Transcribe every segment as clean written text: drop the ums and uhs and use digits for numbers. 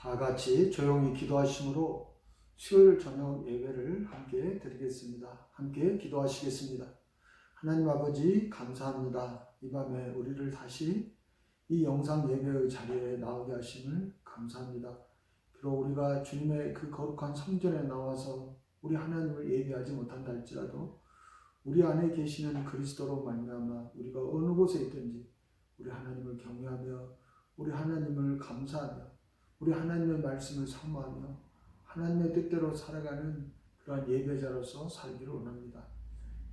다 같이 조용히 기도하심으로 수요일 저녁 예배를 함께 드리겠습니다. 함께 기도하시겠습니다. 하나님 아버지 감사합니다. 이 밤에 우리를 다시 이 영상 예배의 자리에 나오게 하심을 감사합니다. 비록 우리가 주님의 그 거룩한 성전에 나와서 우리 하나님을 예배하지 못한다 할지라도 우리 안에 계시는 그리스도로 말미암아 우리가 어느 곳에 있든지 우리 하나님을 경외하며 우리 하나님을 감사하며 우리 하나님의 말씀을 사모하며 하나님의 뜻대로 살아가는 그러한 예배자로서 살기를 원합니다.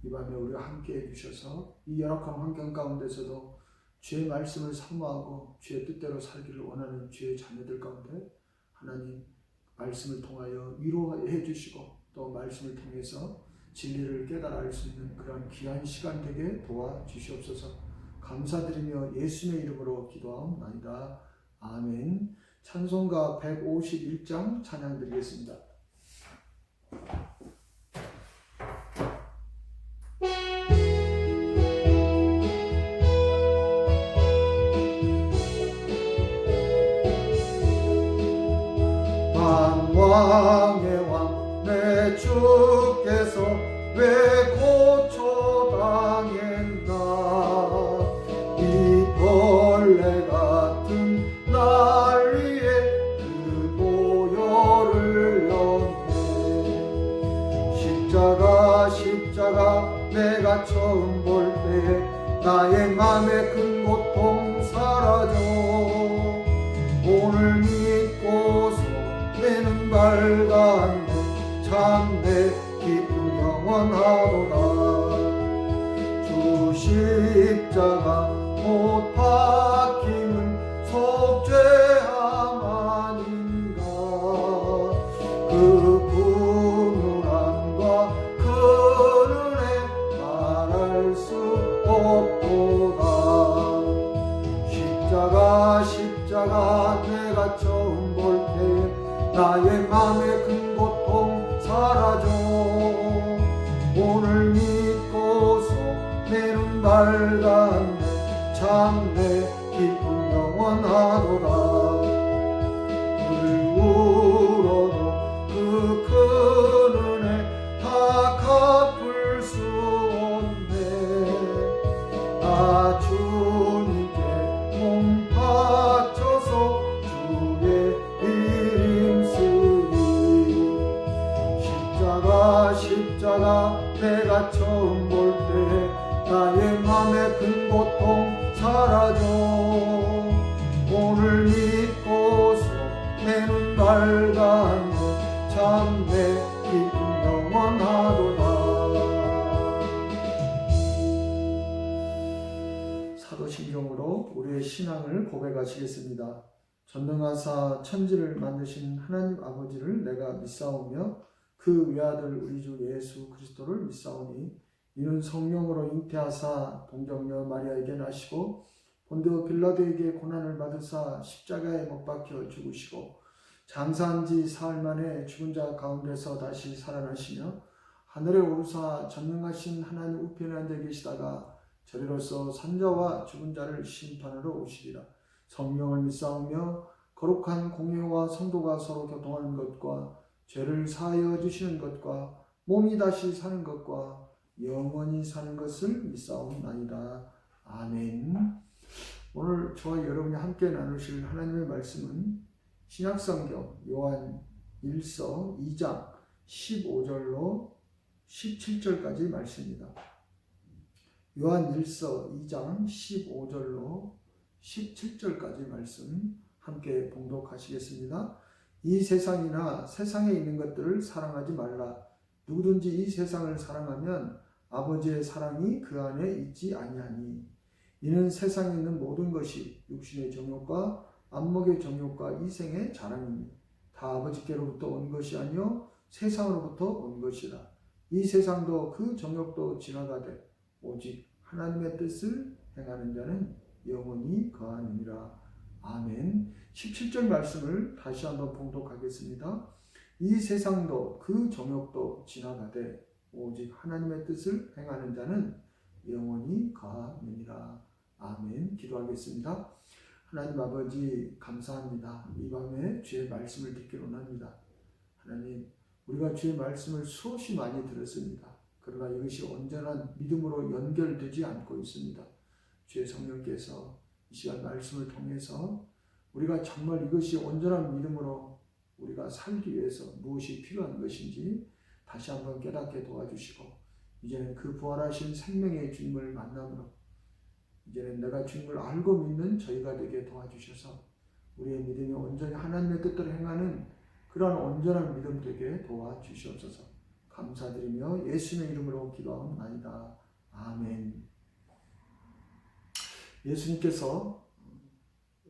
이 밤에 우리와 함께 해주셔서 이 열악한 환경 가운데서도 주의 말씀을 사모하고 주의 뜻대로 살기를 원하는 주의 자녀들 가운데 하나님 말씀을 통하여 위로해 주시고 또 말씀을 통해서 진리를 깨달아 알 수 있는 그런 귀한 시간 되게 도와주시옵소서. 감사드리며 예수님의 이름으로 기도하옵나이다. 아멘. 찬송가 151장 찬양 드리겠습니다. 왕의 왕 내 주께서 왜 고초당했나. 이 벌레 같은 날 위에 그 보혈을 넣네. 십자가 내가 처음 볼 때에 나의 맘에 큰 고통 사라져. 오늘 믿고서 내는 밝았네. 참 내 기쁨 영원하도다. 주 십자가 못 박힘은 속죄함 아닌가. 그 분울함과 그 은혜 말할 수 없도다. 십자가 내가 처음 볼 때 나의 맘에 큰 고통 사라져. 오늘 믿고서 내 눈 밝았네. 참 내 기쁨 영원하도다. 늘 울어도 그 큰 은혜 다 갚을 수 없네. 나 주님께 몸 바쳐서 주의 이름 쓰리. 십자가 내가 처음 볼 때 나의 맘에 큰 고통 사라져. 오늘 믿고서 내 눈 밝았네. 참 내 기쁨 영원하도다. 사도신경으로 우리의 신앙을 고백하시겠습니다. 전능하사 천지를 만드신 하나님 아버지를 내가 믿사오며 그 외아들 우리 주 예수 그리스도를 믿사오니 이는 성령으로 잉태하사 동정녀 마리아에게 나시고 본디오 빌라도에게 고난을 받으사 십자가에 못 박혀 죽으시고 장사한 지 사흘 만에 죽은 자 가운데서 다시 살아나시며 하늘에 오르사 전능하신 하나님 우편에 앉아 계시다가 저리로서 산자와 죽은 자를 심판하러 오시리라. 성령을 믿사오며 거룩한 공회와 성도가 서로 교통하는 것과 죄를 사하여 주시는 것과 몸이 다시 사는 것과 영원히 사는 것을 믿사옵나이다. 아멘. 오늘 저와 여러분이 함께 나누실 하나님의 말씀은 신약성경 요한 1서 2장 15절로 17절까지 말씀입니다. 요한 1서 2장 15절로 17절까지 말씀 함께 봉독하시겠습니다. 이 세상이나 세상에 있는 것들을 사랑하지 말라. 누구든지 이 세상을 사랑하면 아버지의 사랑이 그 안에 있지 아니하니. 이는 세상에 있는 모든 것이 육신의 정욕과 안목의 정욕과 이생의 자랑이니 다 아버지께로부터 온 것이 아니요 세상으로부터 온 것이라. 이 세상도 그 정욕도 지나가되 오직 하나님의 뜻을 행하는 자는 영원히 거하느니라. 아멘. 17절 말씀을 다시 한번 봉독하겠습니다. 이 세상도 그 정욕도 지나가되 오직 하나님의 뜻을 행하는 자는 영원히 거하느니라. 아멘. 기도하겠습니다. 하나님 아버지 감사합니다. 이 밤에 주의 말씀을 듣기로 합니다. 하나님, 우리가 주의 말씀을 수없이 많이 들었습니다. 그러나 이것이 온전한 믿음으로 연결되지 않고 있습니다. 주의 성령께서 이 시간 말씀을 통해서 우리가 정말 이것이 온전한 믿음으로 우리가 살기 위해서 무엇이 필요한 것인지 다시 한번 깨닫게 도와주시고, 이제는 그 부활하신 생명의 주님을 만남으로 이제는 내가 주님을 알고 믿는 저희가 되게 도와주셔서 우리의 믿음이 온전히 하나님의 뜻대로 행하는 그러한 온전한 믿음 되게 도와주시옵소서. 감사드리며 예수님의 이름으로 기도하옵나이다. 아멘. 예수님께서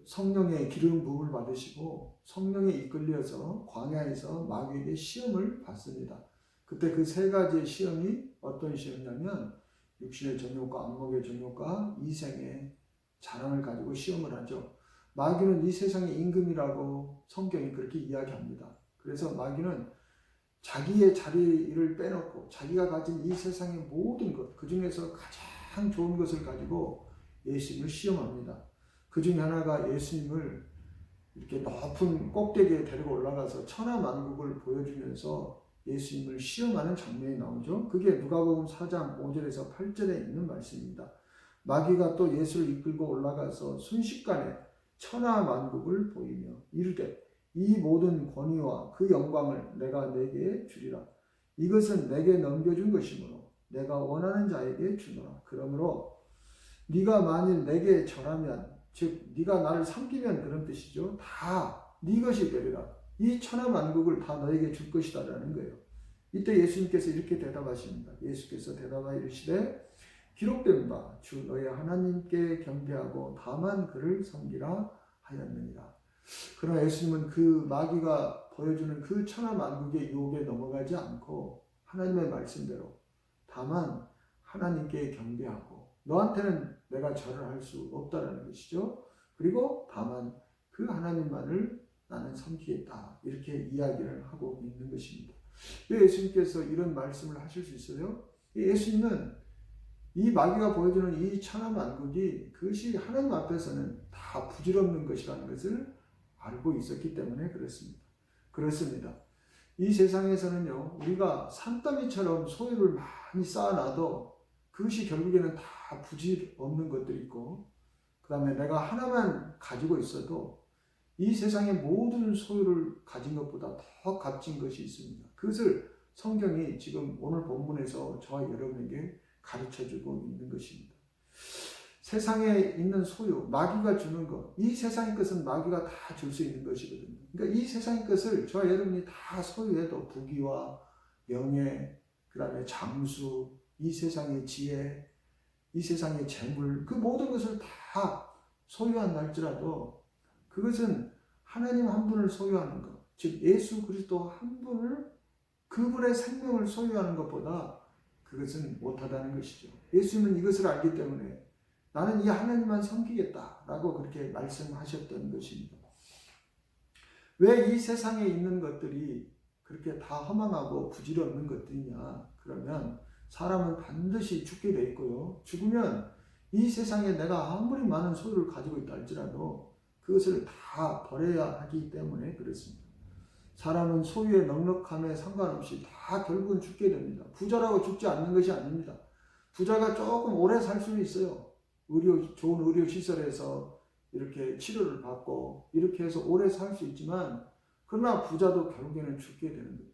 성령의 기름 부음을 받으시고 성령에 이끌려서 광야에서 마귀에게 시험을 받습니다. 그때 그 세 가지의 시험이 어떤 시험이냐면 육신의 정욕과 안목의 정욕과 이생의 자랑을 가지고 시험을 하죠. 마귀는 이 세상의 임금이라고 성경이 그렇게 이야기합니다. 그래서 마귀는 자기의 자리를 빼놓고 자기가 가진 이 세상의 모든 것, 그 중에서 가장 좋은 것을 가지고 예수님을 시험합니다. 그 중에 하나가 예수님을 이렇게 높은 꼭대기에 데리고 올라가서 천하만국을 보여주면서 예수님을 시험하는 장면이 나오죠. 그게 누가복음 4장 5절에서 8절에 있는 말씀입니다. 마귀가 또 예수를 이끌고 올라가서 순식간에 천하만국을 보이며 이르되 이 모든 권위와 그 영광을 내가 네게 주리라. 이것은 내게 넘겨준 것이므로 내가 원하는 자에게 주노라. 그러므로 네가 만일 내게 절하면, 즉 네가 나를 섬기면, 그런 뜻이죠. 다 네 것이 되리라. 이 천하만국을 다 너에게 줄 것이다라는 거예요. 이때 예수님께서 이렇게 대답하십니다. 예수께서 대답하여 이르시되 기록된 바 주 너의 하나님께 경배하고 다만 그를 섬기라 하였느니라. 그러나 예수님은 그 마귀가 보여주는 그 천하만국의 유혹에 넘어가지 않고 하나님의 말씀대로 다만 하나님께 경배하고, 너한테는 내가 절을 할 수 없다라는 것이죠. 그리고 다만 그 하나님만을 나는 섬기겠다, 이렇게 이야기를 하고 있는 것입니다. 왜 예수님께서 이런 말씀을 하실 수 있어요? 예수님은 이 마귀가 보여주는 이 천하만국이 그것이 하나님 앞에서는 다 부질없는 것이라는 것을 알고 있었기 때문에 그렇습니다. 이 세상에서는요, 우리가 산더미처럼 소유를 많이 쌓아놔도 그것이 결국에는 다 부질없는 것들이 있고, 그 다음에 내가 하나만 가지고 있어도 이 세상의 모든 소유를 가진 것보다 더 값진 것이 있습니다. 그것을 성경이 지금 오늘 본문에서 저와 여러분에게 가르쳐주고 있는 것입니다. 세상에 있는 소유, 마귀가 주는 것, 이 세상의 것은 마귀가 다 줄 수 있는 것이거든요. 그러니까 이 세상의 것을 저와 여러분이 다 소유해도 부귀와 명예, 그 다음에 장수, 이 세상의 지혜, 이 세상의 재물, 그 모든 것을 다 소유한다 할지라도 그것은 하나님 한 분을 소유하는 것, 즉 예수 그리스도 한 분을, 그분의 생명을 소유하는 것보다 그것은 못하다는 것이죠. 예수님은 이것을 알기 때문에 나는 이 하나님만 섬기겠다라고 그렇게 말씀하셨던 것입니다. 왜 이 세상에 있는 것들이 그렇게 다 허망하고 부질없는 것들이냐? 그러면 사람은 반드시 죽게 돼 있고요. 죽으면 이 세상에 내가 아무리 많은 소유를 가지고 있다 할지라도 그것을 다 버려야 하기 때문에 그렇습니다. 사람은 소유의 넉넉함에 상관없이 다 결국은 죽게 됩니다. 부자라고 죽지 않는 것이 아닙니다. 부자가 조금 오래 살 수는 있어요. 좋은 의료시설에서 이렇게 치료를 받고 이렇게 해서 오래 살 수 있지만, 그러나 부자도 결국에는 죽게 되는 거예요.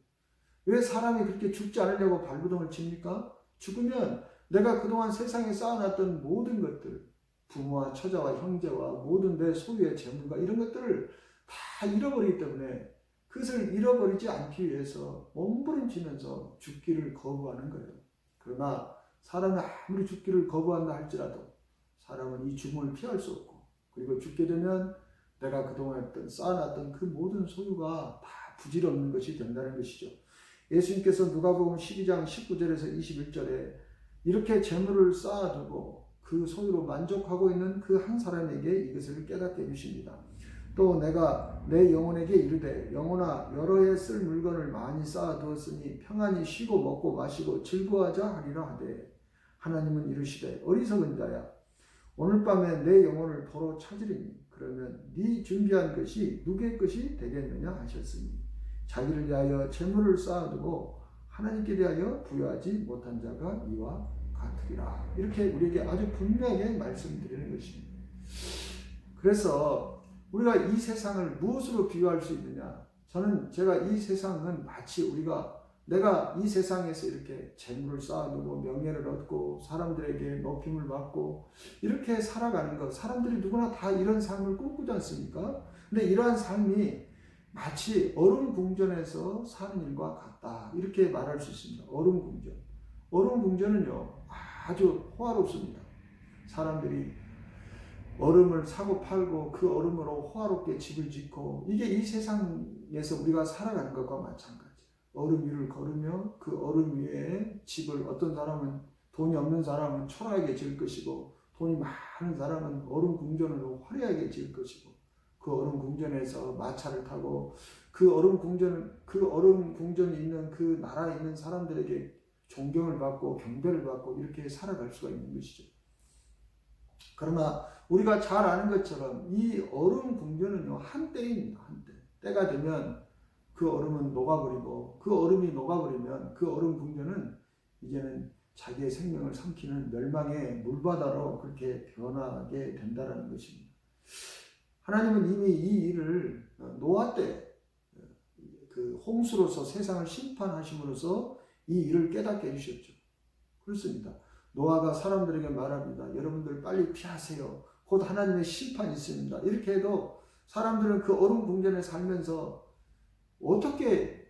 왜 사람이 그렇게 죽지 않으려고 발버둥을 칩니까? 죽으면 내가 그동안 세상에 쌓아놨던 모든 것들, 부모와 처자와 형제와 모든 내 소유의 재물과 이런 것들을 다 잃어버리기 때문에 그것을 잃어버리지 않기 위해서 몸부림치면서 죽기를 거부하는 거예요. 그러나 사람이 아무리 죽기를 거부한다 할지라도 사람은 이 죽음을 피할 수 없고, 그리고 죽게 되면 내가 그동안 쌓아놨던 그 모든 소유가 다 부질없는 것이 된다는 것이죠. 예수님께서 누가복음 12장 19절에서 21절에 이렇게 재물을 쌓아두고 그 소유로 만족하고 있는 그 한 사람에게 이것을 깨닫게 해주십니다. 또 내가 내 영혼에게 이르되 영혼아 여러 해 쓸 물건을 많이 쌓아두었으니 평안히 쉬고 먹고 마시고 즐거워하자 하리라 하되, 하나님은 이르시되 어리석은 자야 오늘 밤에 내 영혼을 도로 찾으리니 그러면 네 준비한 것이 누구의 것이 되겠느냐 하셨으니 자기를 위하여 재물을 쌓아두고 하나님께 대하여 부여하지 못한 자가 이와 같으리라. 이렇게 우리에게 아주 분명하게 말씀드리는 것입니다. 그래서 우리가 이 세상을 무엇으로 비유할 수 있느냐? 제가 이 세상은 마치 내가 이 세상에서 이렇게 재물을 쌓아두고 명예를 얻고 사람들에게 높임을 받고 이렇게 살아가는 것, 사람들이 누구나 다 이런 삶을 꿈꾸지 않습니까? 근데 이러한 삶이 마치 얼음 궁전에서 사는 일과 같다, 이렇게 말할 수 있습니다. 얼음 궁전. 얼음 궁전은요 아주 호화롭습니다. 사람들이 얼음을 사고 팔고 그 얼음으로 호화롭게 집을 짓고, 이게 이 세상에서 우리가 살아가는 것과 마찬가지예요. 얼음 위를 걸으며 그 얼음 위에 집을, 어떤 사람은 돈이 없는 사람은 초라하게 지을 것이고 돈이 많은 사람은 얼음 궁전으로 화려하게 지을 것이고, 그 얼음 궁전에서 마차를 타고 그 얼음 궁전이 있는 그 나라에 있는 사람들에게 존경을 받고 경배를 받고 이렇게 살아갈 수가 있는 것이죠. 그러나 우리가 잘 아는 것처럼 이 얼음 궁전은요 한때입니다. 한때. 때가 되면 그 얼음은 녹아버리고, 그 얼음이 녹아버리면 그 얼음 궁전은 이제는 자기의 생명을 삼키는 멸망의 물바다로 그렇게 변하게 된다는 것입니다. 하나님은 이미 이 일을 노아 때 그 홍수로서 세상을 심판하심으로써 이 일을 깨닫게 해주셨죠. 그렇습니다. 노아가 사람들에게 말합니다. 여러분들 빨리 피하세요. 곧 하나님의 심판이 있습니다. 이렇게 해도 사람들은 그 얼음 궁전에 살면서 어떻게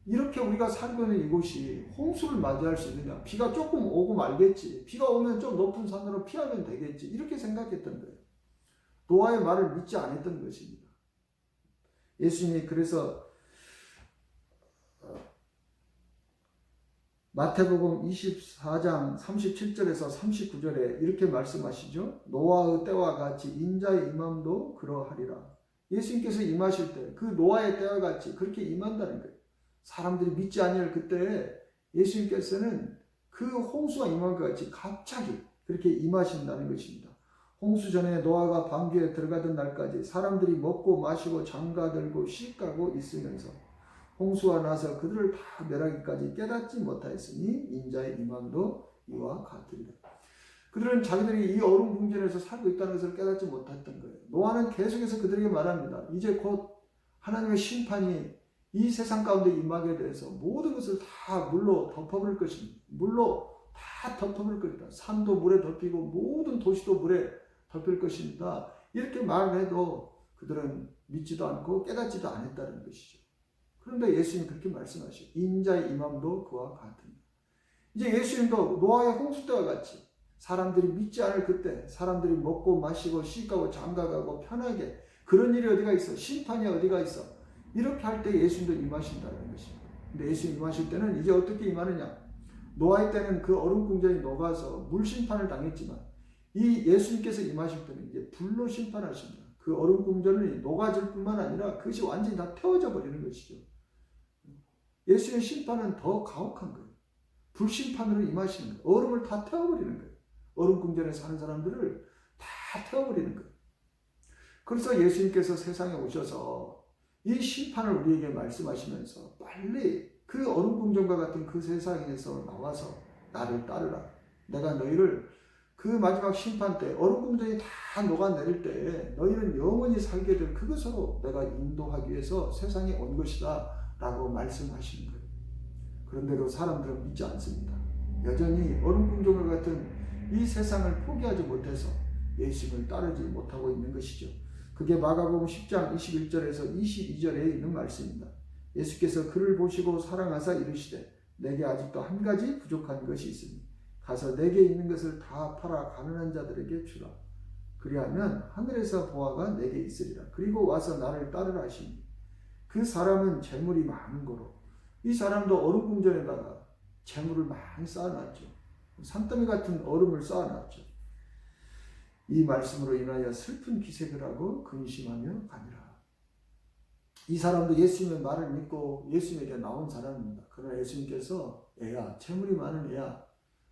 이렇게 우리가 살고 있는 이곳이 홍수를 맞이할 수 있느냐? 비가 조금 오고 말겠지. 비가 오면 좀 높은 산으로 피하면 되겠지. 이렇게 생각했던 거예요. 노아의 말을 믿지 않았던 것입니다. 예수님이 그래서 마태복음 24장 37절에서 39절에 이렇게 말씀하시죠. 노아의 때와 같이 인자의 임함도 그러하리라. 예수님께서 임하실 때 그 노아의 때와 같이 그렇게 임한다는 거예요. 사람들이 믿지 아니할 그때 예수님께서는 그 홍수가 임한 것 같이 갑자기 그렇게 임하신다는 것입니다. 홍수 전에 노아가 방주에 들어가던 날까지 사람들이 먹고 마시고 장가들고 시가고 있으면서 홍수가 나서 그들을 다 멸하기까지 깨닫지 못하였으니 인자의 임함도 이와 같으리라. 그들은 자기들이 이 얼음 궁전에서 살고 있다는 것을 깨닫지 못했던 거예요. 노아는 계속해서 그들에게 말합니다. 이제 곧 하나님의 심판이 이 세상 가운데 임하게 돼서 모든 것을 다 물로 덮어버릴 것입니다. 물로 다 덮어버릴 것이다. 산도 물에 덮이고 모든 도시도 물에 덮일 것입니다. 이렇게 말을 해도 그들은 믿지도 않고 깨닫지도 않았다는 것이죠. 그런데 예수님 그렇게 말씀하시고 인자의 임함도 그와 같습니다. 이제 예수님도 노아의 홍수 때와 같이 사람들이 믿지 않을 그때 사람들이 먹고 마시고 시가고 장가가고 편하게 그런 일이 어디가 있어? 심판이 어디가 있어? 이렇게 할 때 예수님도 임하신다는 것입니다. 근데 예수님 임하실 때는 이제 어떻게 임하느냐? 노아의 때는 그 얼음 궁전이 녹아서 물 심판을 당했지만 이 예수님께서 임하실 때는 이제 불로 심판하십니다. 그 얼음 궁전이 녹아질 뿐만 아니라 그것이 완전히 다 태워져 버리는 것이죠. 예수의 심판은 더 가혹한 거예요. 불심판으로 임하시는 거예요. 얼음을 다 태워버리는 거예요. 얼음 궁전에 사는 사람들을 다 태워버리는 거예요. 그래서 예수님께서 세상에 오셔서 이 심판을 우리에게 말씀하시면서 빨리 그 얼음 궁전과 같은 그 세상에서 나와서 나를 따르라. 내가 너희를 그 마지막 심판 때 얼음 궁전이 다 녹아내릴 때 너희는 영원히 살게 될 그것으로 내가 인도하기 위해서 세상에 온 것이다 라고 말씀하시는 거예요. 그런데도 사람들은 믿지 않습니다. 여전히 얼음 궁전과 같은 이 세상을 포기하지 못해서 예수님을 따르지 못하고 있는 것이죠. 그게 마가복음 10장 21절에서 22절에 있는 말씀입니다. 예수께서 그를 보시고 사랑하사 이르시되 내게 아직도 한 가지 부족한 것이 있으니 가서 내게 있는 것을 다 팔아 가난한 자들에게 주라. 그리하면 하늘에서 보화가 내게 있으리라. 그리고 와서 나를 따르라 하시니 그 사람은 재물이 많은 거로 이 사람도 얼음 궁전에다가 재물을 많이 쌓아놨죠. 산더미 같은 얼음을 쌓아놨죠. 이 말씀으로 인하여 슬픈 기색을 하고 근심하며 가니라. 이 사람도 예수님의 말을 믿고 예수님에게 나온 사람입니다. 그러나 예수님께서 애야, 재물이 많은 애야,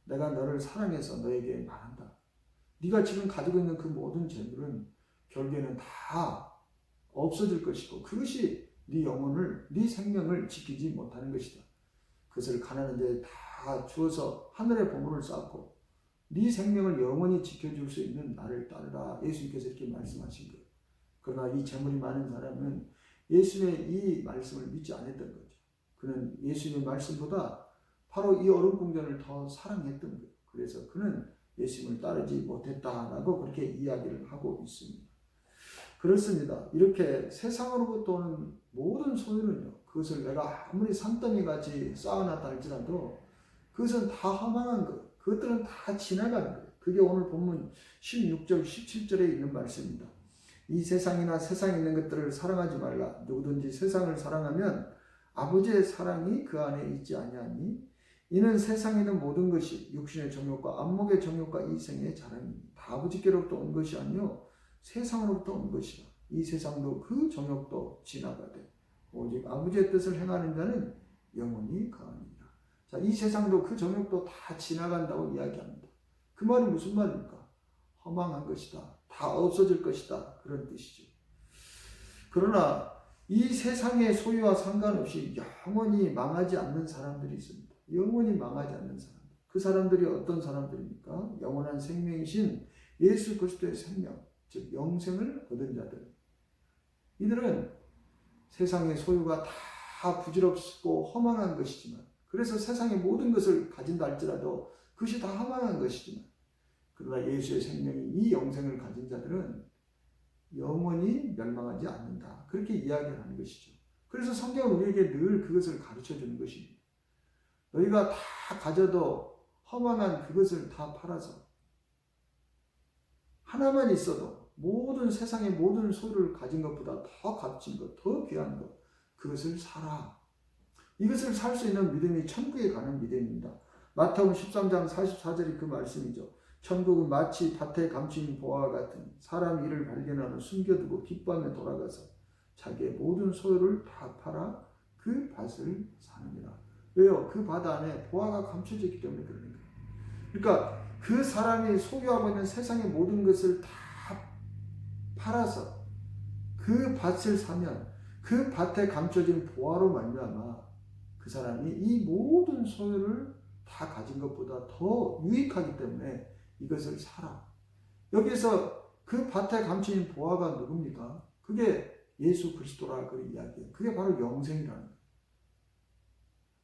내가 너를 사랑해서 너에게 말한다. 네가 지금 가지고 있는 그 모든 재물은 결국에는 다 없어질 것이고 그것이 네 영혼을, 네 생명을 지키지 못하는 것이다. 그것을 가난한 자에 다 주어서 하늘의 보물을 쌓고 네 생명을 영원히 지켜줄 수 있는 나를 따르라. 예수님께서 이렇게 말씀하신 거예요. 그러나 이 재물이 많은 사람은 예수님의 이 말씀을 믿지 않았던 거죠. 그는 예수님의 말씀보다 바로 이 얼음궁전을 더 사랑했던 거예요. 그래서 그는 예수님을 따르지 못했다라고 그렇게 이야기를 하고 있습니다. 그렇습니다. 이렇게 세상으로부터 오는 모든 소유는요, 그것을 내가 아무리 산더미같이 쌓아놨다 할지라도 그것은 다 허망한 것, 그것들은 다 지나가는 거예요. 그게 오늘 본문 16절, 17절에 있는 말씀입니다. 이 세상이나 세상에 있는 것들을 사랑하지 말라. 누구든지 세상을 사랑하면 아버지의 사랑이 그 안에 있지 아니하니 이는 세상에 있는 모든 것이 육신의 정욕과 안목의 정욕과 이생의 자랑입니다. 다 아버지께로부터 온 것이 아니요 세상으로부터 온 것이라. 이 세상도 그 정욕도 지나가되 오직 아버지의 뜻을 행하는 자는 영원히 거하니라. 자, 이 세상도 그 정욕도 다 지나간다고 이야기합니다. 그 말은 무슨 말입니까? 허망한 것이다. 다 없어질 것이다. 그런 뜻이죠. 그러나 이 세상의 소유와 상관없이 영원히 망하지 않는 사람들이 있습니다. 영원히 망하지 않는 사람들. 그 사람들이 어떤 사람들입니까? 영원한 생명이신 예수 그리스도의 생명, 즉 영생을 얻은 자들. 이들은 세상의 소유가 다 부질없고 허망한 것이지만, 그래서 세상의 모든 것을 가진다 할지라도 그것이 다 허망한 것이지만, 그러나 예수의 생명이 이 영생을 가진 자들은 영원히 멸망하지 않는다. 그렇게 이야기를 하는 것이죠. 그래서 성경은 우리에게 늘 그것을 가르쳐 주는 것입니다. 너희가 다 가져도 허망한 그것을 다 팔아서 하나만 있어도 모든 세상의 모든 소유를 가진 것보다 더 값진 것, 더 귀한 것, 그것을 사라. 이것을 살 수 있는 믿음이 천국에 가는 믿음입니다. 마태복음 13장 44절이 그 말씀이죠. 천국은 마치 밭에 감춘 보화와 같은 사람 이를 발견하러 숨겨두고 기뻐하며 돌아가서 자기의 모든 소유를 다 팔아 그 밭을 사느니라. 왜요? 그 밭 안에 보화가 감춰져 있기 때문에 그러는 거예요. 그러니까 그 사람이 소유하고 있는 세상의 모든 것을 다 팔아서 그 밭을 사면 그 밭에 감춰진 보화로 말미암아 그 사람이 이 모든 소유를 다 가진 것보다 더 유익하기 때문에 이것을 사라. 여기서 그 밭에 감춰진 보화가 누굽니까? 그게 예수 그리스도라 그 이야기예요. 그게 바로 영생이라는 거예요.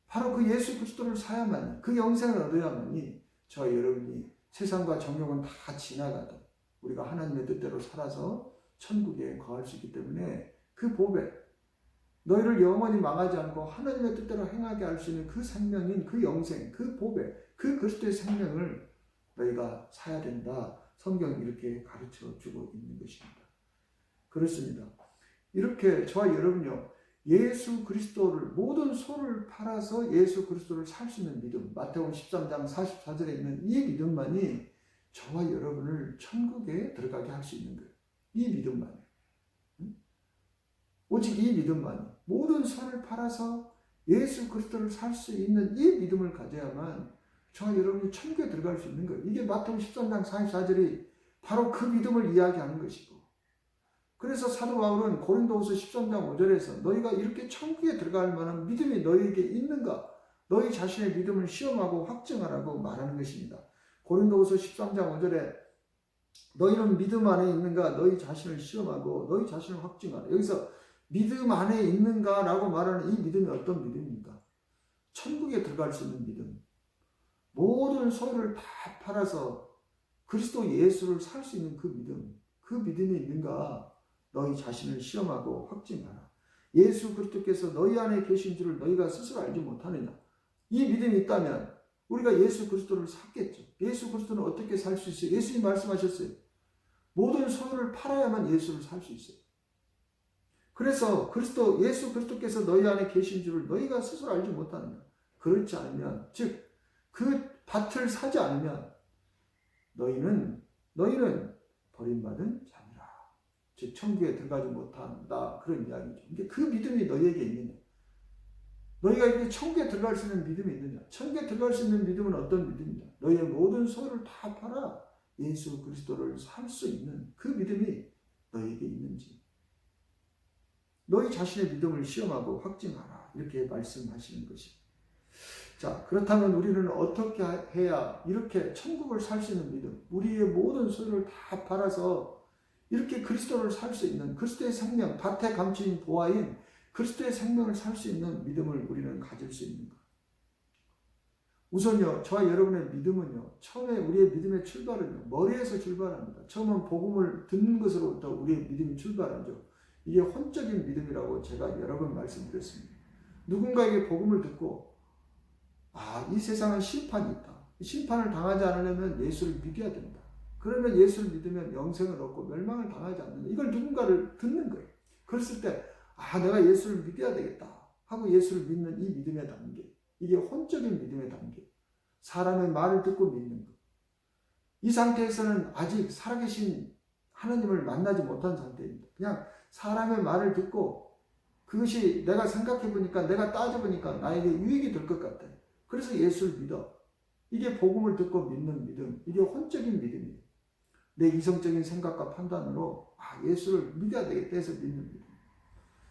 바로 그 예수 그리스도를 사야만이, 그 영생을 얻어야만이 저와 여러분이 세상과 정욕은 다 지나가도 우리가 하나님의 뜻대로 살아서 천국에 거할 수 있기 때문에 그 보배, 너희를 영원히 망하지 않고 하나님의 뜻대로 행하게 할 수 있는 그 생명인 그 영생, 그 보배, 그 그리스도의 생명을 너희가 사야 된다. 성경이 이렇게 가르쳐 주고 있는 것입니다. 그렇습니다. 이렇게 저와 여러분요, 예수 그리스도를 모든 소를 팔아서 예수 그리스도를 살 수 있는 믿음, 마태복음 13장 44절에 있는 이 믿음만이 저와 여러분을 천국에 들어가게 할 수 있는 거예요. 이 믿음만이. 오직 이 믿음만이. 모든 소를 팔아서 예수 그리스도를 살 수 있는 이 믿음을 가져야만 저와 여러분이 천국에 들어갈 수 있는 거예요. 이게 마태복음 13장 44절이 바로 그 믿음을 이야기하는 것이고, 그래서 사도 바울은 고린도후서 13장 5절에서 너희가 이렇게 천국에 들어갈 만한 믿음이 너희에게 있는가? 너희 자신의 믿음을 시험하고 확증하라고 말하는 것입니다. 고린도후서 13장 5절에 너희는 믿음 안에 있는가? 너희 자신을 시험하고 너희 자신을 확증하라. 여기서 믿음 안에 있는가라고 말하는 이 믿음이 어떤 믿음입니까? 천국에 들어갈 수 있는 믿음. 모든 소유를 다 팔아서 그리스도 예수를 살 수 있는 그 믿음. 그 믿음이 있는가? 너희 자신을 시험하고 확증하라. 예수 그리스도께서 너희 안에 계신 줄을 너희가 스스로 알지 못하느냐? 이 믿음이 있다면 우리가 예수 그리스도를 살겠죠. 예수 그리스도는 어떻게 살 수 있어요? 예수님 말씀하셨어요. 모든 소유를 팔아야만 예수를 살 수 있어요. 그래서 예수 그리스도께서 너희 안에 계신 줄을 너희가 스스로 알지 못하느냐? 그렇지 않으면, 즉 그 밭을 사지 않으면 너희는 버림받은 자니라. 즉 천국에 들어가지 못한다. 그런 이야기죠. 근데 그 믿음이 너희에게 있느냐? 너희가 이렇게 천국에 들어갈 수 있는 믿음이 있느냐? 천국에 들어갈 수 있는 믿음은 어떤 믿음이냐? 너희의 모든 소유를 다 팔아 예수 그리스도를 살 수 있는 그 믿음이 너에게 있는지 너희 자신의 믿음을 시험하고 확증하라. 이렇게 말씀하시는 것입니다. 자, 그렇다면 우리는 어떻게 해야 이렇게 천국을 살 수 있는 믿음, 우리의 모든 소유를 다 팔아서 이렇게 그리스도를 살 수 있는 그리스도의 생명, 밭에 감추인 보화인 그리스도의 생명을 살 수 있는 믿음을 우리는 가질 수 있는가? 우선요, 저와 여러분의 믿음은요, 처음에 우리의 믿음의 출발은요, 머리에서 출발합니다. 처음은 복음을 듣는 것으로부터 우리의 믿음이 출발하죠. 이게 혼적인 믿음이라고 제가 여러 번 말씀드렸습니다. 누군가에게 복음을 듣고 이 세상은 심판이 있다. 심판을 당하지 않으려면 예수를 믿어야 된다. 그러면 예수를 믿으면 영생을 얻고 멸망을 당하지 않는다. 이걸 누군가를 듣는 거예요. 그랬을 때 내가 예수를 믿어야 되겠다 하고 예수를 믿는 이 믿음의 단계, 이게 혼적인 믿음의 단계, 사람의 말을 듣고 믿는 것. 이 상태에서는 아직 살아계신 하나님을 만나지 못한 상태입니다. 그냥 사람의 말을 듣고 그것이 내가 생각해보니까, 내가 따져보니까 나에게 유익이 될 것 같아요. 그래서 예수를 믿어. 이게 복음을 듣고 믿는 믿음, 이게 혼적인 믿음이에요. 내 이성적인 생각과 판단으로 예수를 믿어야 되겠다 해서 믿는 믿음.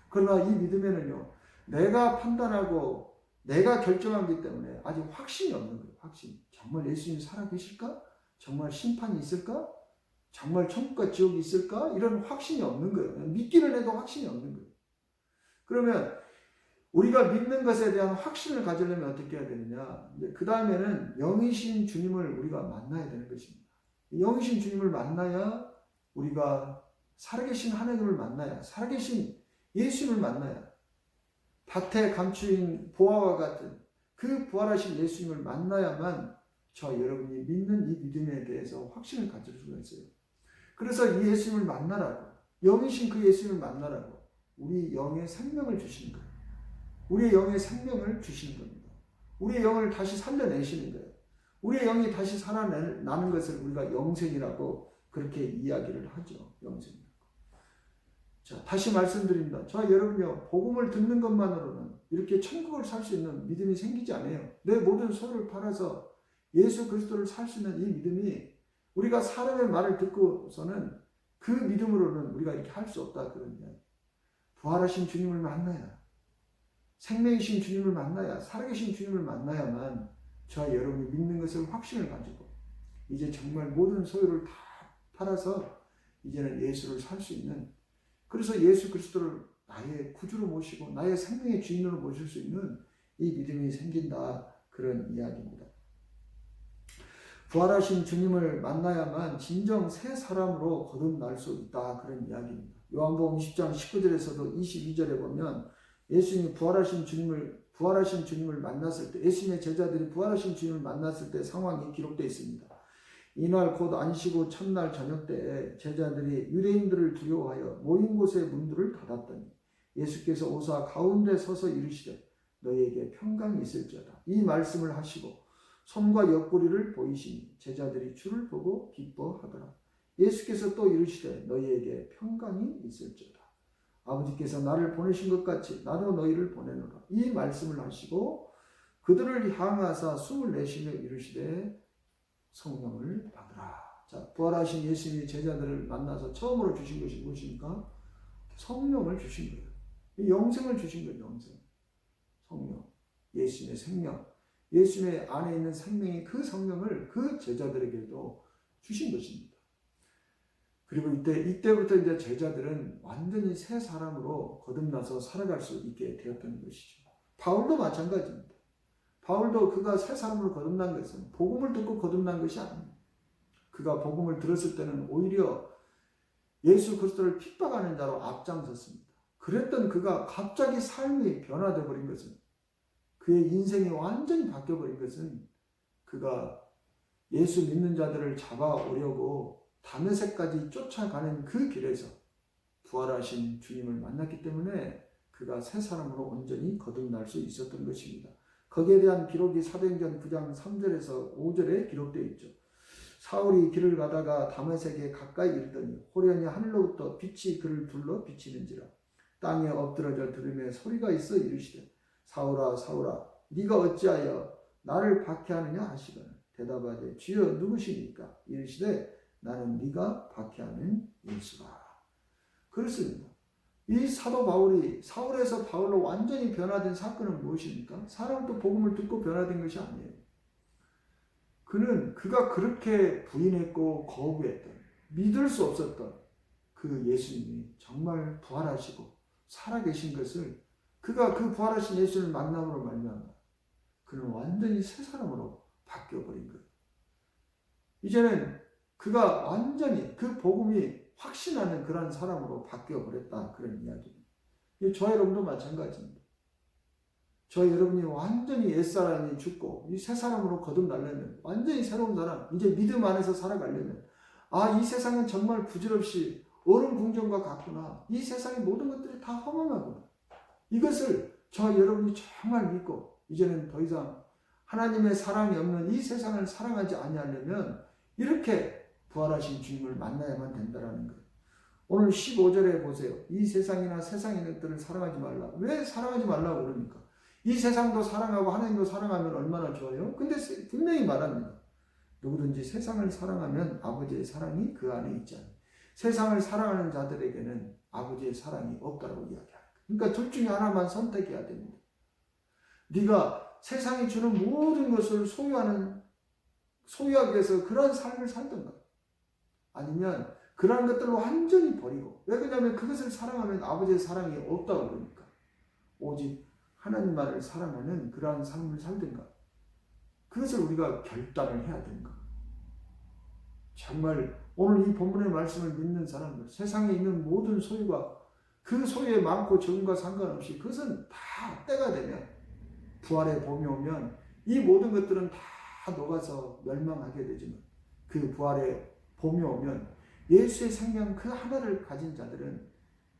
그러나 이 믿음에는요, 내가 판단하고 내가 결정하기 때문에 아직 확신이 없는 거예요. 확신. 정말 예수님이 살아계실까? 정말 심판이 있을까? 정말 천국과 지옥이 있을까? 이런 확신이 없는 거예요. 믿기는 해도 확신이 없는 거예요. 그러면 우리가 믿는 것에 대한 확신을 가지려면 어떻게 해야 되느냐? 그 다음에는 영이신 주님을 우리가 만나야 되는 것입니다. 영이신 주님을 만나야, 우리가 살아계신 하나님을 만나야, 살아계신 예수님을 만나야, 밭에 감추인 보화와 같은 그 부활하신 예수님을 만나야만 저 여러분이 믿는 이 믿음에 대해서 확신을 가질 수가 있어요. 그래서 이 예수님을 만나라고, 영이신 그 예수님을 만나라고 우리 영의 생명을 주시는 거예요. 우리의 영의 생명을 주시는 겁니다. 우리의 영을 다시 살려내시는 거예요. 우리의 영이 다시 살아나는 것을 우리가 영생이라고 그렇게 이야기를 하죠. 영생이라고. 자, 다시 말씀드립니다. 저와 여러분요, 복음을 듣는 것만으로는 이렇게 천국을 살 수 있는 믿음이 생기지 않아요. 내 모든 소유를 팔아서 예수 그리스도를 살 수 있는 이 믿음이, 우리가 사람의 말을 듣고서는 그 믿음으로는 우리가 이렇게 할 수 없다. 그런 이야기. 부활하신 주님을 만나야, 생명이신 주님을 만나야, 살아계신 주님을 만나야만 저와 여러분이 믿는 것을 확신을 가지고 이제 정말 모든 소유를 다 팔아서 이제는 예수를 살 수 있는, 그래서 예수 그리스도를 나의 구주로 모시고 나의 생명의 주인으로 모실 수 있는 이 믿음이 생긴다. 그런 이야기입니다. 부활하신 주님을 만나야만 진정 새 사람으로 거듭날 수 있다. 그런 이야기입니다. 요한복음 10장 19절에서도 22절에 보면 예수님이 부활하신 주님을 만났을 때, 예수님의 제자들이 부활하신 주님을 만났을 때 상황이 기록되어 있습니다. 이날 곧 안식 후 첫날 저녁 때에 제자들이 유대인들을 두려워하여 모인 곳의 문들을 닫았더니 예수께서 오사 가운데 서서 이르시되 너희에게 평강이 있을지어다. 이 말씀을 하시고 손과 옆구리를 보이시니 제자들이 주를 보고 기뻐하더라. 예수께서 또 이르시되 너희에게 평강이 있을지어다. 아버지께서 나를 보내신 것 같이 나도 너희를 보내노라. 이 말씀을 하시고 그들을 향하사 숨을 내쉬며 이르시되 성령을 받으라. 자, 부활하신 예수님이 제자들을 만나서 처음으로 주신 것이 무엇입니까? 성령을 주신 거예요. 영생을 주신 거예요. 영생. 성령. 예수님의 생명. 예수님의 안에 있는 생명이, 그 성령을 그 제자들에게도 주신 것입니다. 그리고 이때부터 이제 제자들은 완전히 새 사람으로 거듭나서 살아갈 수 있게 되었던 것이죠. 바울도 마찬가지입니다. 바울도 그가 새 사람으로 거듭난 것은 복음을 듣고 거듭난 것이 아닙니다. 그가 복음을 들었을 때는 오히려 예수 그리스도를 핍박하는 자로 앞장섰습니다. 그랬던 그가 갑자기 삶이 변화되어 버린 것은, 그의 인생이 완전히 바뀌어버린 것은, 그가 예수 믿는 자들을 잡아오려고 다메섹까지 쫓아가는 그 길에서 부활하신 주님을 만났기 때문에 그가 새 사람으로 온전히 거듭날 수 있었던 것입니다. 거기에 대한 기록이 사도행전 9장 3절에서 5절에 기록되어 있죠. 사울이 길을 가다가 다메섹에 가까이 이르더니 호련히 하늘로부터 빛이 그를 둘러 비치는지라. 땅에 엎드러져 들으며 소리가 있어 이르시되 사울아 사울아 네가 어찌하여 나를 박해하느냐 하시거늘 대답하되 주여 누구시니까? 이르시되 나는 네가 박해하는 예수라. 그렇습니다. 이 사도 바울이 사울에서 바울로 완전히 변화된 사건은 무엇입니까? 사람도 복음을 듣고 변화된 것이 아니에요. 그가 그렇게 부인했고 거부했던, 믿을 수 없었던 그 예수님이 정말 부활하시고 살아계신 것을, 그가 그 부활하신 예수를 만남으로 말미암아 그는 완전히 새 사람으로 바뀌어버린 거예요. 이제는 그가 완전히 그 복음이 확신하는 그런 사람으로 바뀌어버렸다, 그런 이야기입니다. 저와 여러분도 마찬가지입니다. 저와 여러분이 완전히 옛사람이 죽고 이 새 사람으로 거듭나려면, 완전히 새로운 사람, 이제 믿음 안에서 살아가려면, 이 세상은 정말 부질없이 얼음 궁정과 같구나, 이 세상의 모든 것들이 다 허망하구나, 이것을 저와 여러분이 정말 믿고 이제는 더 이상 하나님의 사랑이 없는 이 세상을 사랑하지 아니하려면 이렇게 부활하신 주님을 만나야만 된다는 거예요. 오늘 15절에 보세요. 이 세상이나 세상의 것들을 사랑하지 말라. 왜 사랑하지 말라고 그럽니까? 이 세상도 사랑하고 하나님도 사랑하면 얼마나 좋아요? 근데 분명히 말합니다. 누구든지 세상을 사랑하면 아버지의 사랑이 그 안에 있지 않아요. 세상을 사랑하는 자들에게는 아버지의 사랑이 없다고 이야기합니다. 그러니까 둘 중에 하나만 선택해야 됩니다. 네가 세상이 주는 모든 것을 소유하기 위해서 그런 삶을 살던가, 아니면 그러한 것들을 완전히 버리고, 왜 그러냐면 그것을 사랑하면 아버지의 사랑이 없다고 그러니까 오직 하나님만을 사랑하는 그러한 삶을 살든가, 그것을 우리가 결단을 해야 되는 것. 정말 오늘 이 본문의 말씀을 믿는 사람들, 세상에 있는 모든 소유가 그 소유의 많고 적음과 상관없이 그것은 다 때가 되면, 부활의 봄이 오면 이 모든 것들은 다 녹아서 멸망하게 되지만, 그 부활의 봄이 오면 예수의 생명 그 하나를 가진 자들은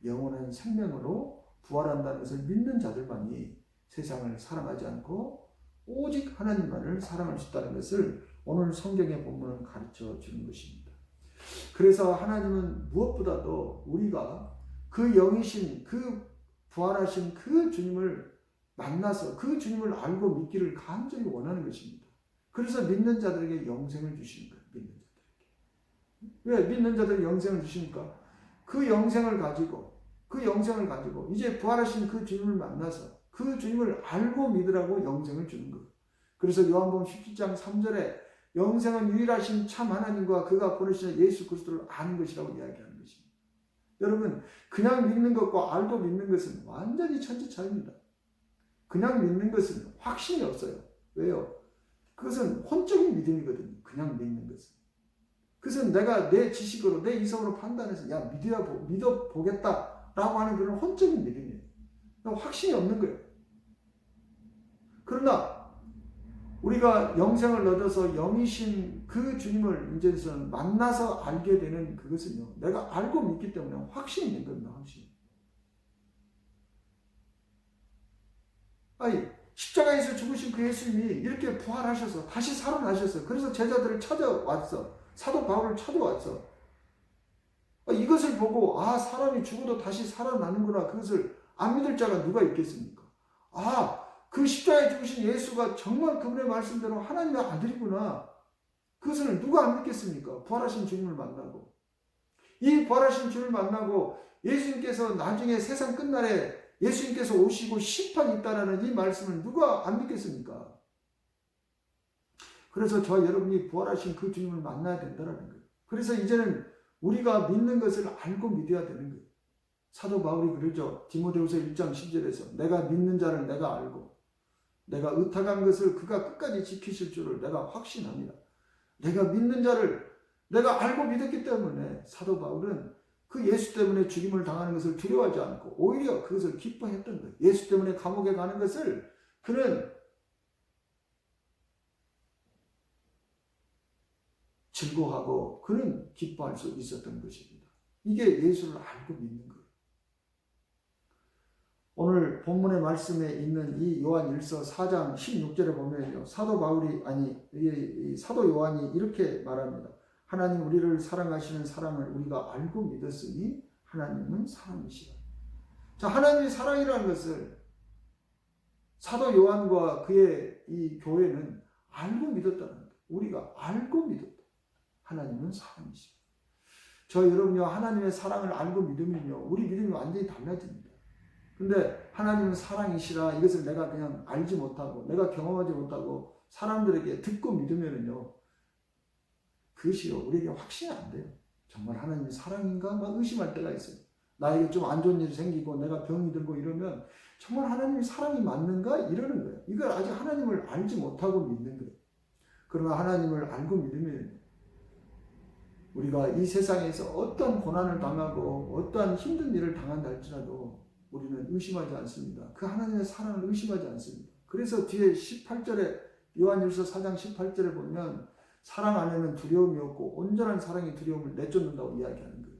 영원한 생명으로 부활한다는 것을 믿는 자들만이 세상을 사랑하지 않고 오직 하나님만을 사랑할 수 있다는 것을 오늘 성경의 본문은 가르쳐 주는 것입니다. 그래서 하나님은 무엇보다도 우리가 그 영이신, 그 부활하신 그 주님을 만나서 그 주님을 알고 믿기를 간절히 원하는 것입니다. 그래서 믿는 자들에게 영생을 주시는 거예요. 믿는 자들에게. 왜 믿는 자들에게 영생을 주십니까? 그 영생을 가지고 이제 부활하신 그 주님을 만나서 그 주님을 알고 믿으라고 영생을 주는 거예요. 그래서 요한복음 17장 3절에 영생은 유일하신 참 하나님과 그가 보내신 예수 그리스도를 아는 것이라고 이야기하는 것입니다. 여러분, 그냥 믿는 것과 알고 믿는 것은 완전히 천지 차이입니다. 그냥 믿는 것은 확신이 없어요. 왜요? 그것은 혼적인 믿음이거든요. 그냥 믿는 것은. 그것은 내가 내 지식으로, 내 이성으로 판단해서 믿어보겠다라고 하는 그런 혼적인 믿음이에요. 확신이 없는 거예요. 그러나 우리가 영생을 얻어서 영이신 그 주님을 이제는 만나서 알게 되는 그것은요, 내가 알고 믿기 때문에 확신이 있는 겁니다. 확신. 십자가에서 죽으신 그 예수님이 이렇게 부활하셔서 다시 살아나셔서, 그래서 제자들을 찾아왔어. 사도 바울을 찾아왔어. 이것을 보고 사람이 죽어도 다시 살아나는구나, 그것을 안 믿을 자가 누가 있겠습니까? 그 십자가에 죽으신 예수가 정말 그분의 말씀대로 하나님의 아들이구나, 그것을 누가 안 믿겠습니까? 부활하신 주님을 만나고, 이 부활하신 주님을 만나고 예수님께서 나중에 세상 끝날에 예수님께서 오시고 심판이 있다라는 이 말씀을 누가 안 믿겠습니까? 그래서 저와 여러분이 부활하신 그 주님을 만나야 된다는 거예요. 그래서 이제는 우리가 믿는 것을 알고 믿어야 되는 거예요. 사도 바울이 그러죠. 디모데후서 1장 10절에서 내가 믿는 자를 내가 알고 내가 의탁한 것을 그가 끝까지 지키실 줄을 내가 확신합니다. 내가 믿는 자를 내가 알고 믿었기 때문에 사도 바울은 그 예수 때문에 죽임을 당하는 것을 두려워하지 않고 오히려 그것을 기뻐했던 거예요. 예수 때문에 감옥에 가는 것을 그는 즐거워하고 그는 기뻐할 수 있었던 것입니다. 이게 예수를 알고 믿는 거예요. 오늘 본문의 말씀에 있는 이 요한일서 4장 16절에 보면요, 사도 요한이 이렇게 말합니다. 하나님 우리를 사랑하시는 사랑을 우리가 알고 믿었으니 하나님은 사랑이시라. 자, 하나님이 사랑이라는 것을 사도 요한과 그의 이 교회는 알고 믿었다는 거예요. 우리가 알고 믿었다. 하나님은 사랑이시라. 저 여러분요, 하나님의 사랑을 알고 믿으면요, 우리 믿음이 완전히 달라집니다. 근데 하나님은 사랑이시라 이것을 내가 그냥 알지 못하고 내가 경험하지 못하고 사람들에게 듣고 믿으면은요, 그것이요 우리에게 확신이 안 돼요. 정말 하나님이 사랑인가? 막 의심할 때가 있어요. 나에게 좀 안 좋은 일이 생기고 내가 병이 들고 이러면 정말 하나님이 사랑이 맞는가? 이러는 거예요. 이걸 아직 하나님을 알지 못하고 믿는 거예요. 그러나 하나님을 알고 믿으면 우리가 이 세상에서 어떤 고난을 당하고 어떠한 힘든 일을 당한다 할지라도 우리는 의심하지 않습니다. 그 하나님의 사랑을 의심하지 않습니다. 그래서 뒤에 18절에 요한일서 4장 18절에 보면 사랑 안에는 두려움이 없고 온전한 사랑이 두려움을 내쫓는다고 이야기하는 거예요.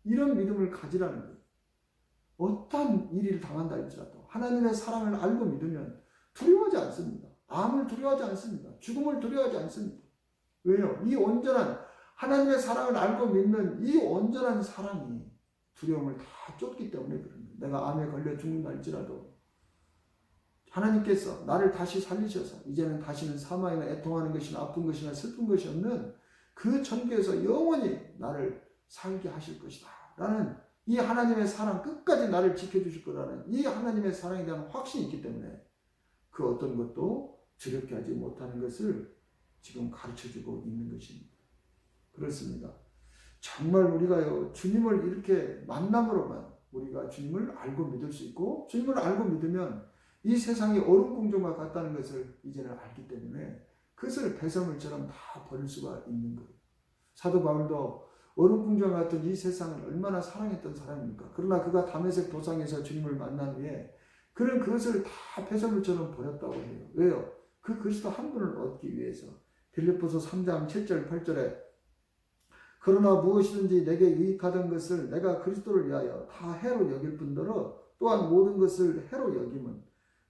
이런 믿음을 가지라는 거예요. 어떤 일을 당한다 할지라도 하나님의 사랑을 알고 믿으면 두려워하지 않습니다. 암을 두려워하지 않습니다. 죽음을 두려워하지 않습니다. 왜요? 이 온전한 하나님의 사랑을 알고 믿는 이 온전한 사랑이 두려움을 다 쫓기 때문에 그런 거예요. 내가 암에 걸려 죽는다 할지라도 하나님께서 나를 다시 살리셔서 이제는 다시는 사망이나 애통하는 것이나 아픈 것이나 슬픈 것이 없는 그 천국에서 영원히 나를 살게 하실 것이다 라는 이 하나님의 사랑, 끝까지 나를 지켜주실 거라는 이 하나님의 사랑에 대한 확신이 있기 때문에 그 어떤 것도 두렵게 하지 못하는 것을 지금 가르쳐주고 있는 것입니다. 그렇습니다. 정말 우리가요, 주님을 이렇게 만남으로만 우리가 주님을 알고 믿을 수 있고, 주님을 알고 믿으면 이 세상이 얼음궁정과 같다는 것을 이제는 알기 때문에 그것을 배설물처럼 다 버릴 수가 있는 거예요. 사도 바울도 얼음궁정 같은 이 세상을 얼마나 사랑했던 사람입니까? 그러나 그가 다메섹 도상에서 주님을 만난 후에 그는 그것을 다 배설물처럼 버렸다고 해요. 왜요? 그 그리스도 한 분을 얻기 위해서. 빌립보서 3장 7절 8절에 그러나 무엇이든지 내게 유익하던 것을 내가 그리스도를 위하여 다 해로 여길 뿐더러 또한 모든 것을 해로 여김은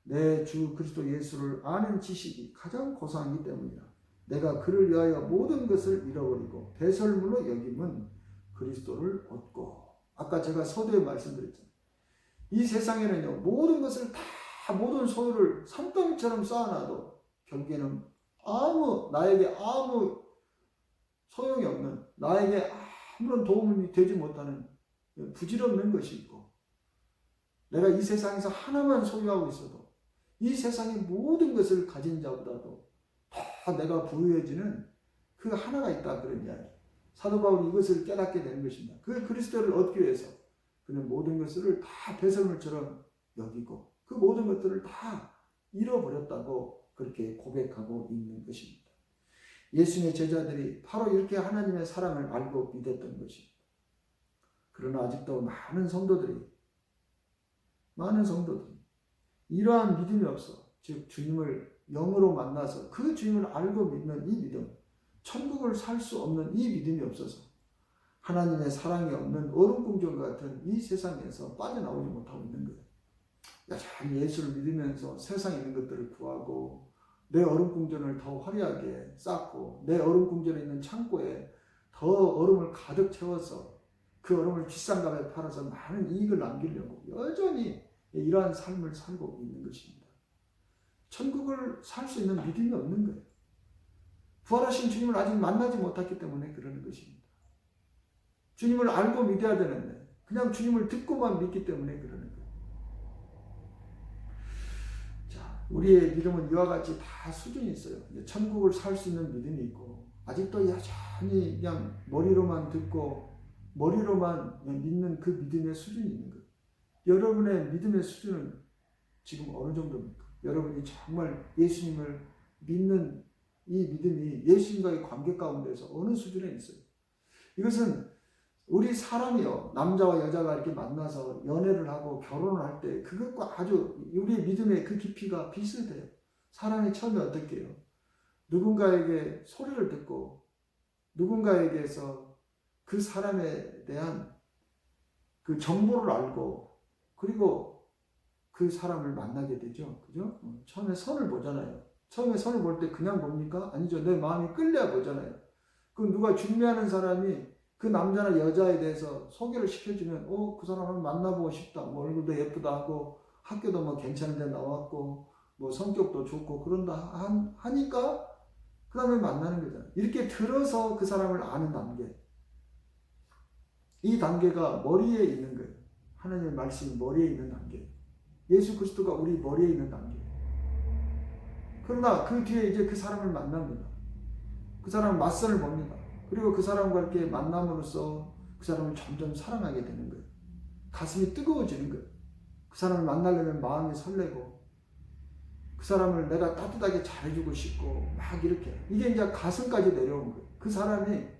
내 주 그리스도 예수를 아는 지식이 가장 고상하기 때문이라. 내가 그를 위하여 모든 것을 잃어버리고 배설물로 여김은 그리스도를 얻고. 아까 제가 서두에 말씀드렸잖아요. 이 세상에는요, 모든 것을 다 모든 소유를 산더미처럼 쌓아놔도 결국에는 나에게 아무 소용이 없는, 나에게 아무런 도움이 되지 못하는 부질없는 것이 있고, 내가 이 세상에서 하나만 소유하고 있어도 이 세상의 모든 것을 가진 자보다도 더 내가 부유해지는 그 하나가 있다, 그런 이야기. 사도 바울이 이것을 깨닫게 되는 것입니다. 그 그리스도를 얻기 위해서 그는 모든 것을 다 배설물처럼 여기고 그 모든 것들을 다 잃어버렸다고 그렇게 고백하고 있는 것입니다. 예수님의 제자들이 바로 이렇게 하나님의 사랑을 알고 믿었던 것입니다. 그러나 아직도 많은 성도들이 이러한 믿음이 없어, 즉 주님을 영으로 만나서 그 주님을 알고 믿는 이 믿음, 천국을 살 수 없는 이 믿음이 없어서 하나님의 사랑이 없는 얼음궁정 같은 이 세상에서 빠져나오지 못하고 있는 거예요. 여전히 예수를 믿으면서 세상에 있는 것들을 구하고 내 얼음궁전을 더 화려하게 쌓고 내 얼음궁전에 있는 창고에 더 얼음을 가득 채워서 그 얼음을 비싼 값에 팔아서 많은 이익을 남기려고 여전히 이러한 삶을 살고 있는 것입니다. 천국을 살 수 있는 믿음이 없는 거예요. 부활하신 주님을 아직 만나지 못했기 때문에 그러는 것입니다. 주님을 알고 믿어야 되는데 그냥 주님을 듣고만 믿기 때문에 그러는 거예요. 자, 우리의 믿음은 이와 같이 다 수준이 있어요. 천국을 살 수 있는 믿음이 있고 아직도 여전히 그냥 머리로만 듣고 머리로만 믿는 그 믿음의 수준이 있는 거예요. 여러분의 믿음의 수준은 지금 어느 정도입니까? 여러분이 정말 예수님을 믿는 이 믿음이 예수님과의 관계 가운데서 어느 수준에 있어요? 이것은 우리 사람이요, 남자와 여자가 이렇게 만나서 연애를 하고 결혼을 할 때 그것과 아주 우리의 믿음의 그 깊이가 비슷해요. 사람이 처음에 어떻게 해요? 누군가에게 소리를 듣고 누군가에게서 그 사람에 대한 그 정보를 알고 그리고 그 사람을 만나게 되죠. 그죠? 처음에 선을 보잖아요. 처음에 선을 볼 때 그냥 봅니까? 아니죠. 내 마음이 끌려야 보잖아요. 그럼 누가 중매하는 사람이 그 남자나 여자에 대해서 소개를 시켜주면 그 사람을 만나보고 싶다. 뭐 얼굴도 예쁘다 하고 학교도 뭐 괜찮은 데 나왔고 뭐 성격도 좋고 그런다 하니까 그 다음에 만나는 거잖아요. 이렇게 들어서 그 사람을 아는 단계. 이 단계가 머리에 있는 거예요. 하나님의 말씀이 머리에 있는 단계. 예수 그리스도가 우리 머리에 있는 단계. 그러나 그 뒤에 이제 그 사람을 만납니다. 그 사람 맞선을 봅니다. 그리고 그 사람과 이렇게 만남으로써 그 사람을 점점 사랑하게 되는 거예요. 가슴이 뜨거워지는 거예요. 그 사람을 만나려면 마음이 설레고 그 사람을 내가 따뜻하게 잘해주고 싶고 막 이렇게 이게 이제 가슴까지 내려온 거예요. 그 사람이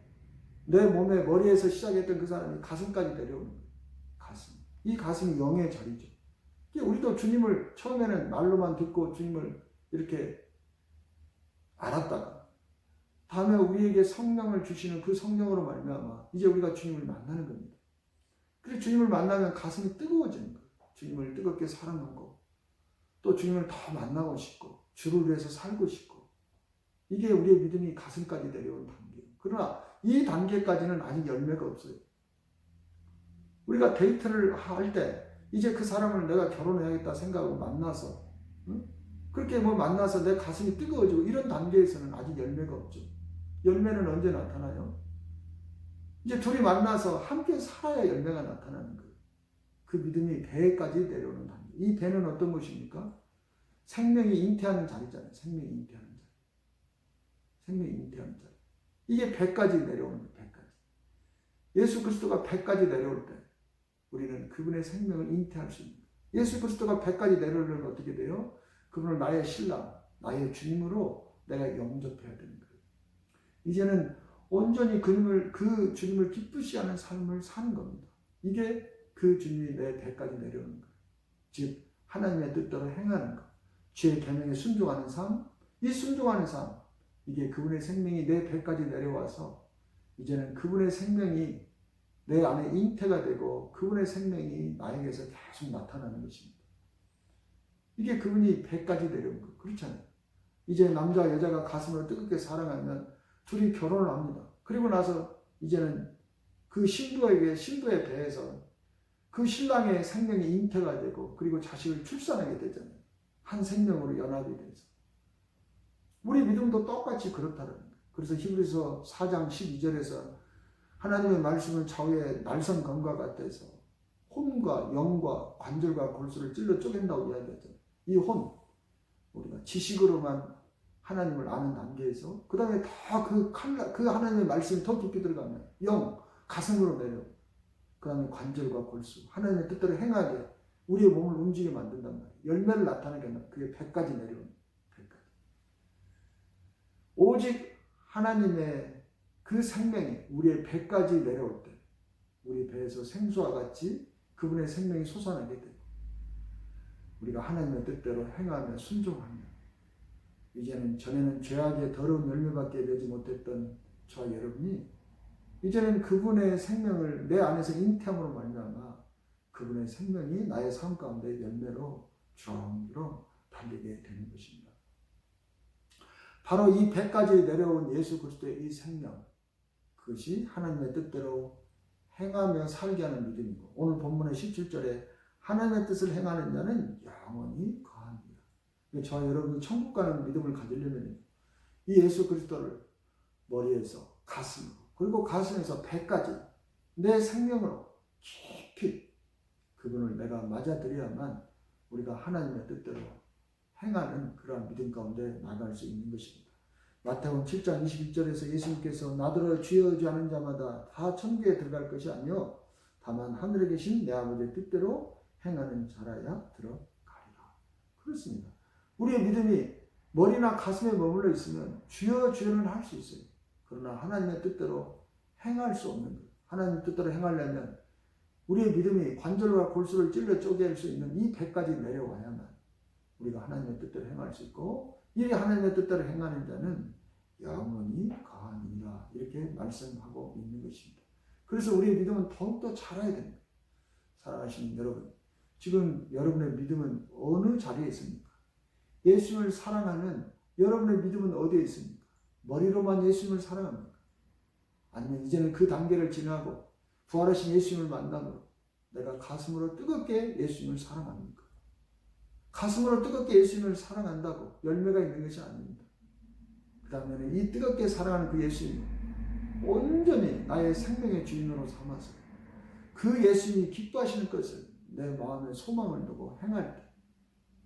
내 몸의 머리에서 시작했던 그 사람이 가슴까지 내려오는 거예요. 가슴. 이 가슴이 영의 자리죠. 우리도 주님을 처음에는 말로만 듣고 주님을 이렇게 알았다가 다음에 우리에게 성령을 주시는 그 성령으로 말미암아 이제 우리가 주님을 만나는 겁니다. 그래서 주님을 만나면 가슴이 뜨거워지는 거예요. 주님을 뜨겁게 사랑하고 또 주님을 더 만나고 싶고 주를 위해서 살고 싶고 이게 우리의 믿음이 가슴까지 내려온 단계예요. 그러나 이 단계까지는 아직 열매가 없어요. 우리가 데이트를 할 때 이제 그 사람을 내가 결혼해야겠다 생각하고 만나서 그렇게 만나서 내 가슴이 뜨거워지고 이런 단계에서는 아직 열매가 없죠. 열매는 언제 나타나요? 이제 둘이 만나서 함께 살아야 열매가 나타나는 거예요. 그 믿음이 배까지 내려오는 단계. 이 배는 어떤 것입니까? 생명이 잉태하는 자리잖아요. 생명이 잉태하는 자리. 생명이 잉태하는 자리. 이게 배까지 내려오는 거예요. 배까지. 예수 그리스도가 배까지 내려올 때 우리는 그분의 생명을 잉태할 수 있는 거예요. 예수 그리스도가 배까지 내려오려면 어떻게 돼요? 그분을 나의 신랑, 나의 주님으로 내가 영접해야 되는 거예요. 이제는 온전히 그 주님을 기쁘시 하는 삶을 사는 겁니다. 이게 그 주님이 내 배까지 내려오는 거예요. 즉 하나님의 뜻대로 행하는 것, 주의 계명에 순종하는 삶, 이 순종하는 삶, 이게 그분의 생명이 내 배까지 내려와서 이제는 그분의 생명이 내 안에 잉태가 되고 그분의 생명이 나에게서 계속 나타나는 것입니다. 이게 그분이 배까지 내려온 거예요. 그렇잖아요. 이제 남자와 여자가 가슴으로 뜨겁게 사랑하면 둘이 결혼을 합니다. 그리고 나서 이제는 그 신부의 배에서 그 신랑의 생명이 잉태가 되고 그리고 자식을 출산하게 되잖아요. 한 생명으로 연합이 돼서. 우리 믿음도 똑같이 그렇다는 거예요. 그래서 히브리서 4장 12절에서 하나님의 말씀은 좌우의 날선 검과 같아서 혼과 영과 관절과 골수를 찔러 쪼갠다고 이야기하잖아요. 이 혼, 우리가 지식으로만 하나님을 아는 단계에서 그 다음에 그 하나님의 말씀이 더 깊이 들어가면 영, 가슴으로 내려 그 다음에 관절과 골수, 하나님의 뜻대로 행하게 우리의 몸을 움직이게 만든단 말이에요. 열매를 나타내게 하면 그게 배까지 내려오는 배까지. 오직 하나님의 그 생명이 우리의 배까지 내려올 때 우리 배에서 생수와 같이 그분의 생명이 솟아나게 되고 우리가 하나님의 뜻대로 행하며 순종하며 이제는 전에는 죄악의 더러운 열매밖에 내지 못했던 저와 여러분이 이제는 그분의 생명을 내 안에서 잉태함으로 말미암아 그분의 생명이 나의 삶 가운데 열매로 주렁주렁 달리게 되는 것입니다. 바로 이 배까지 내려온 예수 그리스도의 이 생명, 그것이 하나님의 뜻대로 행하며 살게 하는 믿음이고 오늘 본문의 17절에 하나님의 뜻을 행하는 자는 영원히 거합니다. 저와 여러분이 천국 가는 믿음을 가지려면 이 예수 그리스도를 머리에서 가슴으로 그리고 가슴에서 배까지 내 생명으로 깊이 그분을 내가 맞아들여야만 우리가 하나님의 뜻대로 행하는 그러한 믿음 가운데 나갈 수 있는 것입니다. 마태복음 7장 21절에서 예수님께서 나더러 주여 주 하는 자마다 다 천국에 들어갈 것이 아니요 다만 하늘에 계신 내 아버지의 뜻대로 행하는 자라야 들어가리라. 그렇습니다. 우리의 믿음이 머리나 가슴에 머물러 있으면 주여 주여는 할 수 있어요. 그러나 하나님의 뜻대로 행할 수 없는 거예요. 하나님의 뜻대로 행하려면 우리의 믿음이 관절과 골수를 찔러 쪼갤 수 있는 이 배까지 내려와야만 우리가 하나님의 뜻대로 행할 수 있고 이 하나님의 뜻대로 행하는 자는 영원히 거하니라 이렇게 말씀하고 있는 것입니다. 그래서 우리의 믿음은 더욱더 자라야 됩니다. 사랑하시는 여러분, 지금 여러분의 믿음은 어느 자리에 있습니까? 예수님을 사랑하는 여러분의 믿음은 어디에 있습니까? 머리로만 예수님을 사랑합니까? 아니면 이제는 그 단계를 지나고 부활하신 예수님을 만남으로 내가 가슴으로 뜨겁게 예수님을 사랑합니까? 가슴으로 뜨겁게 예수님을 사랑한다고 열매가 있는 것이 아닙니다. 그 다음에는 이 뜨겁게 사랑하는 그 예수님 온전히 나의 생명의 주인으로 삼아서 그 예수님이 기뻐하시는 것을 내 마음에 소망을 두고 행할 때,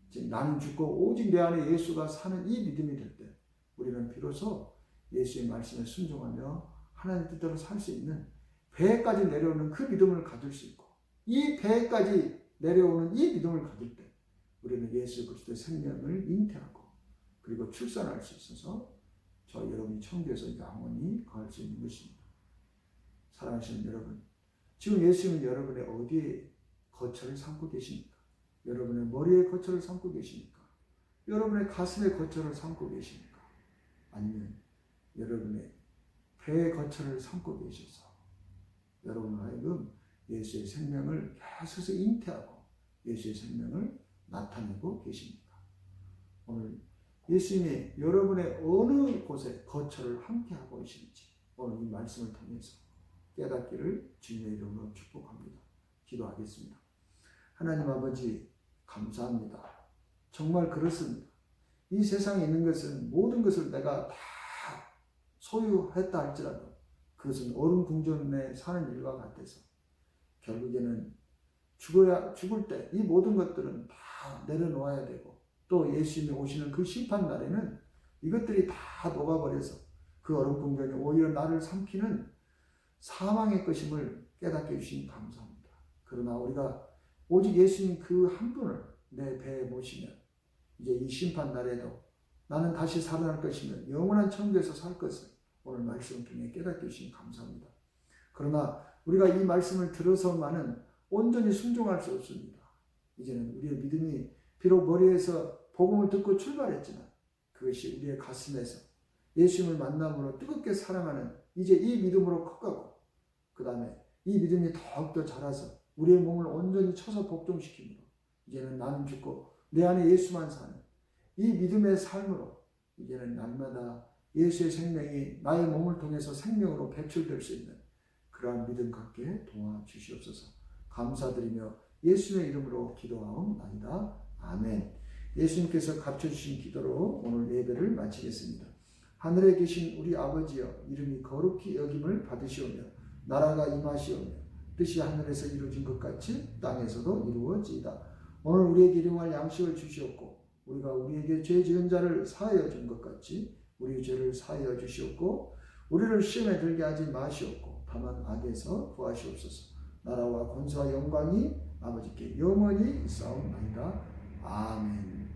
즉 나는 죽고 오직 내 안에 예수가 사는 이 믿음이 될 때, 우리는 비로소 예수의 말씀에 순종하며 하나님 뜻대로 살 수 있는 배에까지 내려오는 그 믿음을 가질 수 있고, 이 배에까지 내려오는 이 믿음을 가질 때 우리는 예수 그리스도의 생명을 잉태하고 그리고 출산할 수 있어서 저 여러분이 천국에서 영원히 거할 수 있는 것입니다. 사랑하시는 여러분, 지금 예수님은 여러분의 어디에 거처를 삼고 계십니까? 여러분의 머리에 거처를 삼고 계십니까? 여러분의 가슴에 거처를 삼고 계십니까? 아니면 여러분의 배에 거처를 삼고 계셔서 여러분을 하여금 예수의 생명을 계속해서 잉태하고 예수의 생명을 나타내고 계십니까? 오늘 예수님이 여러분의 어느 곳에 거처를 함께하고 계신지 오늘 이 말씀을 통해서 깨닫기를 주님의 이름으로 축복합니다. 기도하겠습니다. 하나님 아버지, 감사합니다. 정말 그렇습니다. 이 세상에 있는 것은 모든 것을 내가 다 소유했다 할지라도 그것은 얼음 궁전에 사는 일과 같아서 결국에는 죽을 때 이 모든 것들은 다 내려놓아야 되고, 또 예수님이 오시는 그 심판 날에는 이것들이 다 녹아버려서 그 얼음 궁전이 오히려 나를 삼키는 사망의 것임을 깨닫게 해주시니 감사합니다. 그러나 우리가 오직 예수님 그 한 분을 내 배에 모시면 이제 이 심판 날에도 나는 다시 살아날 것이며 영원한 천국에서 살 것을 오늘 말씀을 통해 깨닫게 해주시니 감사합니다. 그러나 우리가 이 말씀을 들어서만은 온전히 순종할 수 없습니다. 이제는 우리의 믿음이 비록 머리에서 복음을 듣고 출발했지만 그것이 우리의 가슴에서 예수님을 만남으로 뜨겁게 사랑하는 이제 이 믿음으로 커가고, 그 다음에 이 믿음이 더욱더 자라서 우리의 몸을 온전히 쳐서 복종시키므로 이제는 나는 죽고 내 안에 예수만 사는 이 믿음의 삶으로 이제는 날마다 예수의 생명이 나의 몸을 통해서 생명으로 배출될 수 있는 그러한 믿음 갖게 도와주시옵소서. 감사드리며 예수님의 이름으로 기도하옵나이다. 아멘. 예수님께서 갖춰주신 기도로 오늘 예배를 마치겠습니다. 하늘에 계신 우리 아버지여, 이름이 거룩히 여김을 받으시오며 나라가 임하시오며 뜻이 하늘에서 이루어진 것 같이 땅에서도 이루어지이다. 오늘 우리에게 일용할 양식을 주시옵고 우리가 우리에게 죄 지은 자를 사하여 준 것 같이 우리 죄를 사하여 주시옵고 우리를 시험에 들게 하지 마시옵고 다만 악에서 구하시옵소서. 나라와 권세와 영광이 아버지께 영원히 있사옵나이다. 아멘.